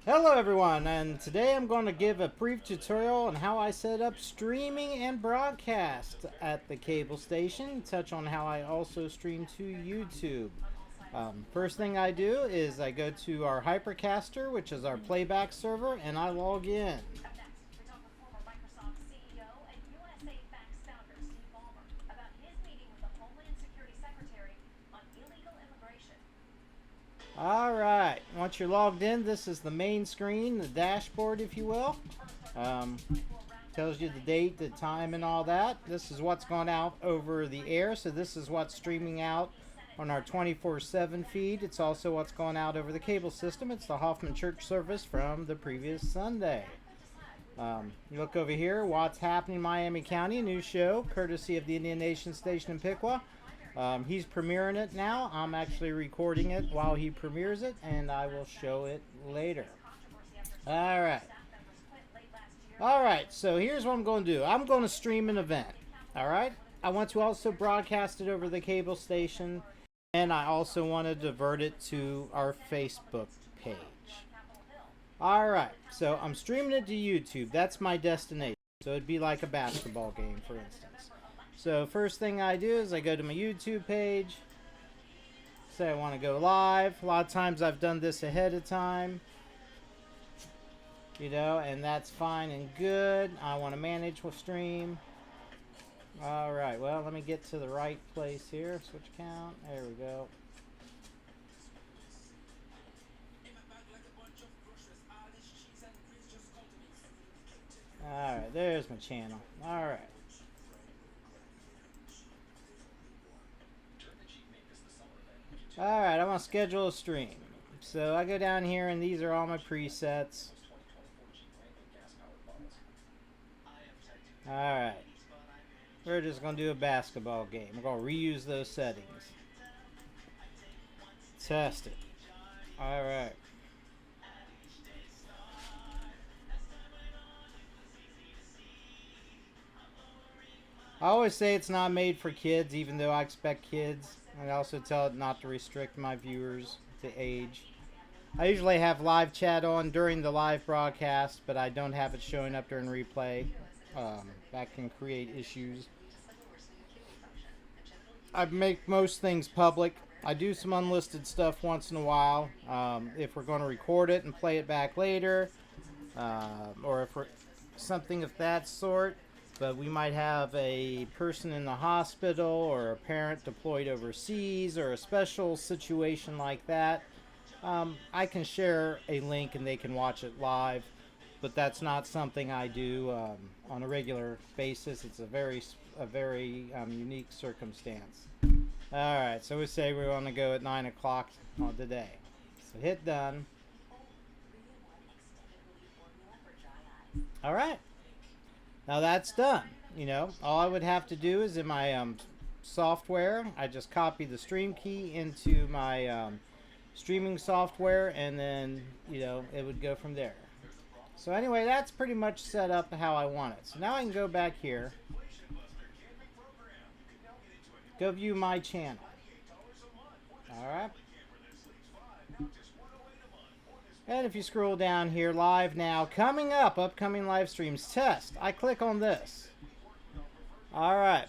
Hello everyone, and today I'm going to give a brief tutorial on how I set up streaming and broadcast at the cable station, touch on how I also stream to YouTube. First thing I do is I go to our Hypercaster, which is our playback server, and I log in. Alright, once you're logged in, this is the main screen, the dashboard if you will. Tells you the date, the time, and all that. This is what's gone out over the air, so this is what's streaming out on our 24/7 feed. It's also what's gone out over the cable system. It's the Hoffman Church service from the previous Sunday. You look over here, What's Happening in Miami County, a new show, courtesy of the Indian Nation station in Piqua. He's premiering it now. I'm actually recording it while he premieres it, and I will show it later. Alright. Alright, so here's what I'm going to do. I'm going to stream an event. Alright? I want to also broadcast it over the cable station, and I also want to divert it to our Facebook page. Alright, so I'm streaming it to YouTube. That's my destination. So it'd be like a basketball game, for instance. So first thing I do is I go to my YouTube page. Say I want to go live. A lot of times I've done this ahead of time. You know, and that's fine and good. I want to manage with stream. Alright, well, let me get to the right place here. Switch count. There we go. Alright, there's my channel. Alright. Alright, I want to schedule a stream. So I go down here and these are all my presets. Alright. We're just going to do a basketball game. We're going to reuse those settings. Test it. Alright. I always say it's not made for kids, even though I expect kids. I also tell it not to restrict my viewers to age. I usually have live chat on during the live broadcast, but I don't have it showing up during replay. That can create issues. I make most things public. I do some unlisted stuff once in a while. If we're going to record it and play it back later, or if we're something of that sort. But we might have a person in the hospital or a parent deployed overseas or a special situation like that. I can share a link and they can watch it live, but that's not something I do on a regular basis. It's a very unique circumstance. Alright, so we say we want to go at 9 o'clock on today. So hit done. Alright. Now that's done. You know, all I would have to do is in my software, I just copy the stream key into my streaming software, and then, you know, it would go from there. So anyway, that's pretty much set up how I want it. So now I can go back here, go view my channel. Alright. And if you scroll down here, live now, coming up, upcoming live streams, test. I click on this. Alright.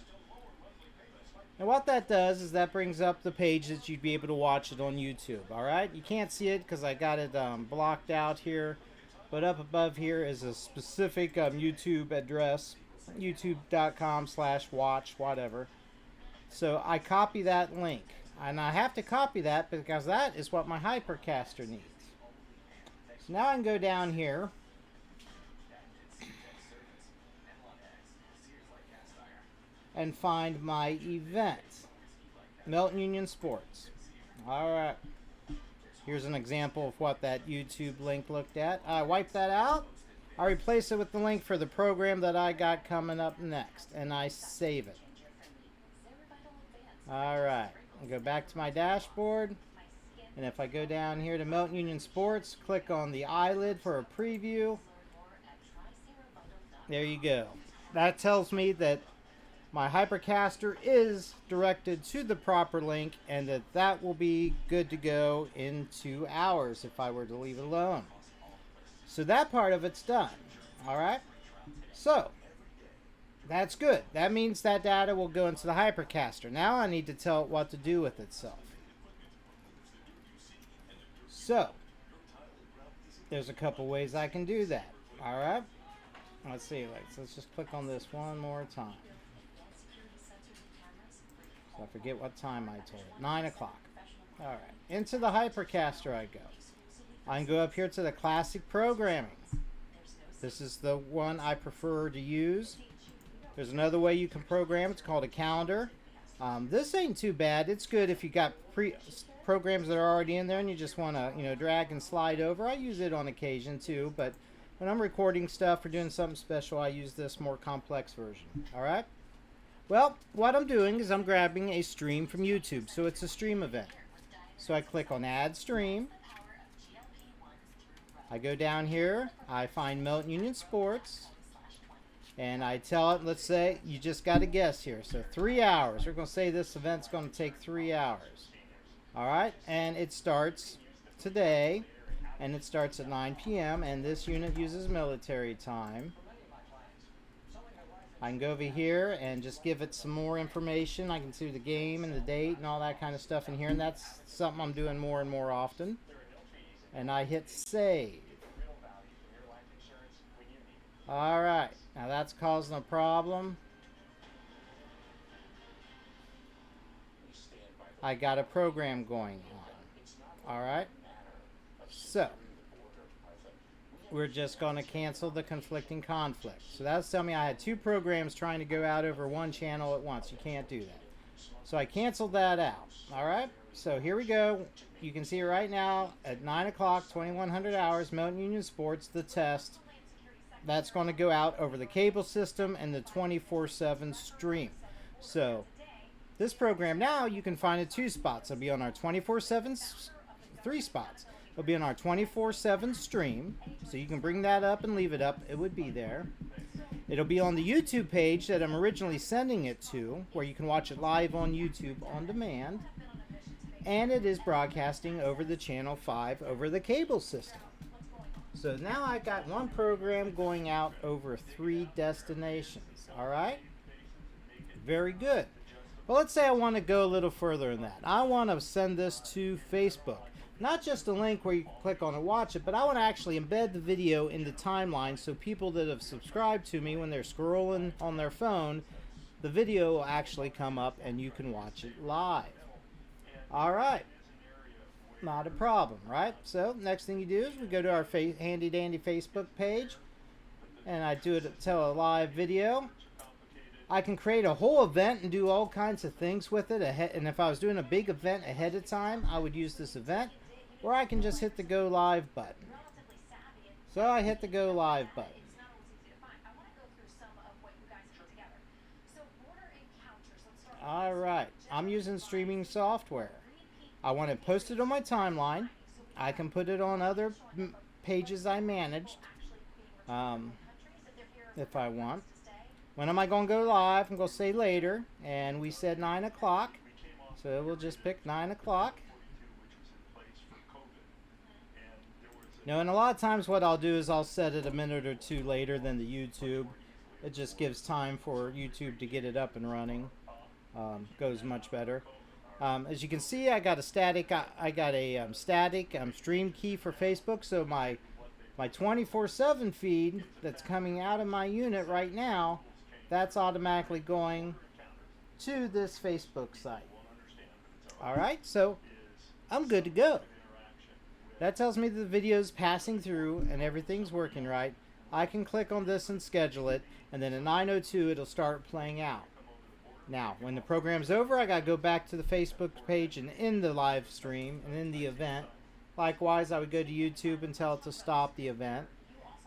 Now what that does is that brings up the page that you'd be able to watch it on YouTube. Alright. You can't see it because I got it blocked out here. But up above here is a specific YouTube address. YouTube.com/watch whatever. So I copy that link. And I have to copy that because that is what my Hypercaster needs. So now I can go down here and find my event, Melton Union Sports. Alright, here's an example of what that YouTube link looked at. I wipe that out, I replace it with the link for the program that I got coming up next, and I save it. Alright, I go back to my dashboard. And if I go down here to Melton Union Sports, click on the eyelid for a preview. There you go. That tells me that my Hypercaster is directed to the proper link and that will be good to go in 2 hours if I were to leave it alone. So that part of it's done. All right. So that's good. That means that data will go into the Hypercaster. Now I need to tell it what to do with itself. So there's a couple ways I can do that. All right. Let's see. Let's just click on this one more time. So I forget what time I told it. 9 o'clock. All right. Into the Hypercaster I go. I can go up here to the classic programming. This is the one I prefer to use. There's another way you can program. It's called a calendar. This ain't too bad. It's good if you got programs that are already in there and you just want to, drag and slide over. I use it on occasion too, but when I'm recording stuff or doing something special, I use this more complex version. All right? Well, what I'm doing is I'm grabbing a stream from YouTube, so it's a stream event. So I click on Add Stream. I go down here, I find Milton Union Sports, and I tell it, let's say, you just got to guess here. So 3 hours. We're going to say this event's going to take 3 hours. All right, and it starts today, and it starts at 9 p.m., and this unit uses military time. I can go over here and just give it some more information. I can see the game and the date and all that kind of stuff in here, and that's something I'm doing more and more often. And I hit save. All right, now that's causing a problem. I got a program going on. All right, so we're just going to cancel the conflicting conflict. So that's telling me I had two programs trying to go out over one channel at once. You can't do that. So I canceled that out. All right, so here we go. You can see right now at 9 o'clock, 2100 hours, Milton Union Sports, the test. That's going to go out over the cable system and the 24/7 stream. So this program now you can find it 2 spots. It'll be on our 24/7, 3 spots. It'll be on our 24/7 stream. So you can bring that up and leave it up. It would be there. It'll be on the YouTube page that I'm originally sending it to, where you can watch it live on YouTube on demand. And it is broadcasting over the Channel 5 over the cable system. So now I got one program going out over 3 destinations. All right? Very good. Well, let's say I want to go a little further than that. I want to send this to Facebook. Not just a link where you can click on and watch it, but I want to actually embed the video in the timeline so people that have subscribed to me, when they're scrolling on their phone, the video will actually come up and you can watch it live. All right. Not a problem, right? So next thing you do is we go to our handy dandy Facebook page, and I tell a live video. I can create a whole event and do all kinds of things with it ahead. And if I was doing a big event ahead of time, I would use this event, or I can just hit the go live button. So I hit the go live button. All right, I'm using streaming software. I want to post it on my timeline. I can put it on other pages I managed if I want. When am I going to go live? I'm going to say later. And we said 9 o'clock. So we'll just pick 9 o'clock. Now, and a lot of times what I'll do is I'll set it a minute or 2 later than the YouTube. It just gives time for YouTube to get it up and running. Goes much better. As you can see, I got a static. Static stream key for Facebook. So my 24/7 feed that's coming out of my unit right now, that's automatically going to this Facebook site. All right, so I'm good to go. That tells me the video's passing through and everything's working right. I can click on this and schedule it, and then at 9:02 it'll start playing out. Now, when the program's over, I gotta go back to the Facebook page and in the live stream and in the event. Likewise, I would go to YouTube and tell it to stop the event.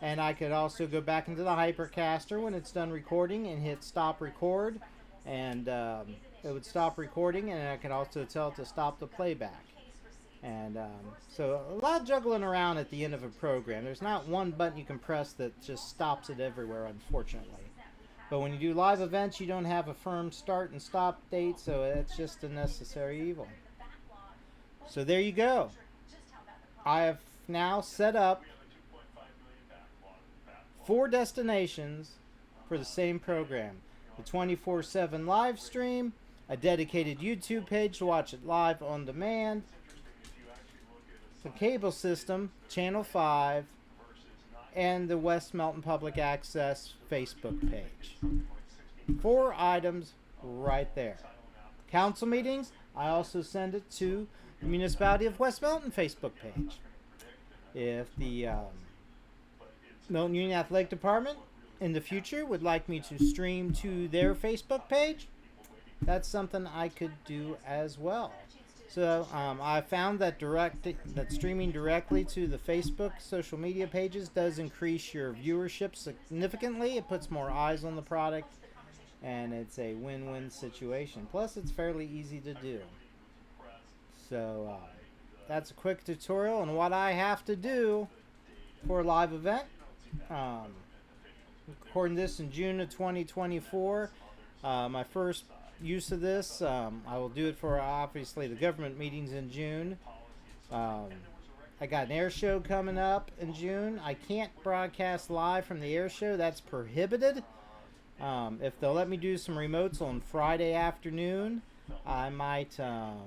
And I could also go back into the Hypercaster when it's done recording and hit stop record. And it would stop recording, and I could also tell it to stop the playback. And so a lot of juggling around at the end of a program. There's not one button you can press that just stops it everywhere, unfortunately. But when you do live events, you don't have a firm start and stop date, so it's just a necessary evil. So there you go. I have now set up 4 destinations for the same program. The 24/7 live stream, a dedicated YouTube page to watch it live on demand, the cable system, Channel 5, and the West Melton Public Access Facebook page. 4 items right there. Council meetings, I also send it to the Municipality of West Melton Facebook page. If the Milton Union Athletic Department in the future would like me to stream to their Facebook page, that's something I could do as well. So I found that streaming directly to the Facebook social media pages does increase your viewership significantly. It puts more eyes on the product, and it's a win-win situation. Plus, it's fairly easy to do. So that's a quick tutorial on what I have to do for a live event. Recording this in June of 2024. My first use of this, I will do it for obviously the government meetings in June. I got an air show coming up in June. I can't broadcast live from the air show, that's prohibited. If they'll let me do some remotes on Friday afternoon, I might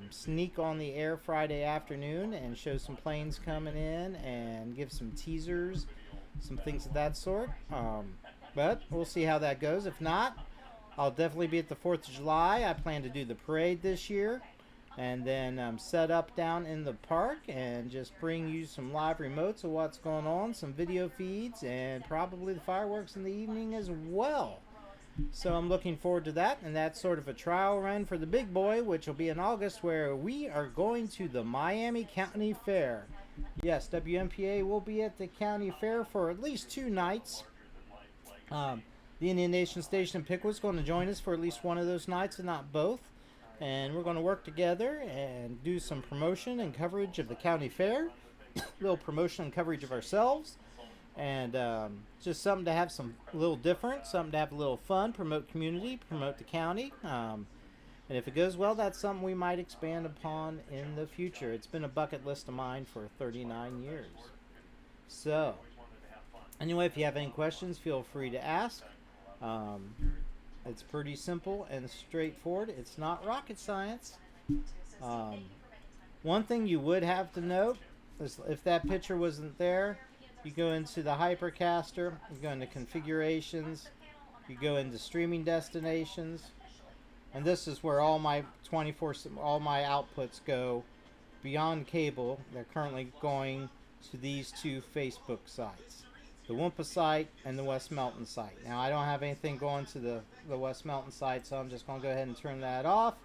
sneak on the air Friday afternoon and show some planes coming in and give some teasers, some things of that sort. But we'll see how that goes. If not, I'll definitely be at the 4th of July. I plan to do the parade this year and then set up down in the park and just bring you some live remotes of what's going on, some video feeds, and probably the fireworks in the evening as well. So I'm looking forward to that, and that's sort of a trial run for the big boy, which will be in August, where we are going to the Miami County Fair. Yes, WMPA will be at the county fair for at least 2 nights. The Indian Nation Station in Pickwood's going to join us for at least one of those nights, and not both. And we're going to work together and do some promotion and coverage of the county fair, a little promotion and coverage of ourselves, and just something to have some little different, something to have a little fun, promote community, promote the county. And if it goes well, that's something we might expand upon in the future. It's been a bucket list of mine for 39 years. So, anyway, if you have any questions, feel free to ask. It's pretty simple and straightforward. It's not rocket science. One thing you would have to note is if that picture wasn't there, you go into the Hypercaster, you go into configurations, you go into streaming destinations, and this is where all my all my outputs go beyond cable. They're currently going to these 2 Facebook sites, the Wampa site and the West Melton site. Now, I don't have anything going to the West Melton site, so I'm just going to go ahead and turn that off.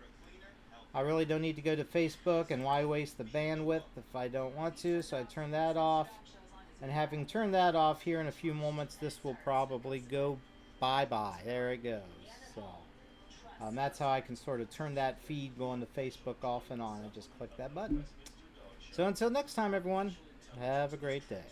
I really don't need to go to Facebook, and why waste the bandwidth if I don't want to, so I turn that off. And having turned that off here in a few moments, this will probably go bye-bye. There it goes. So that's how I can sort of turn that feed going to Facebook off and on. I just click that button. So until next time, everyone, have a great day.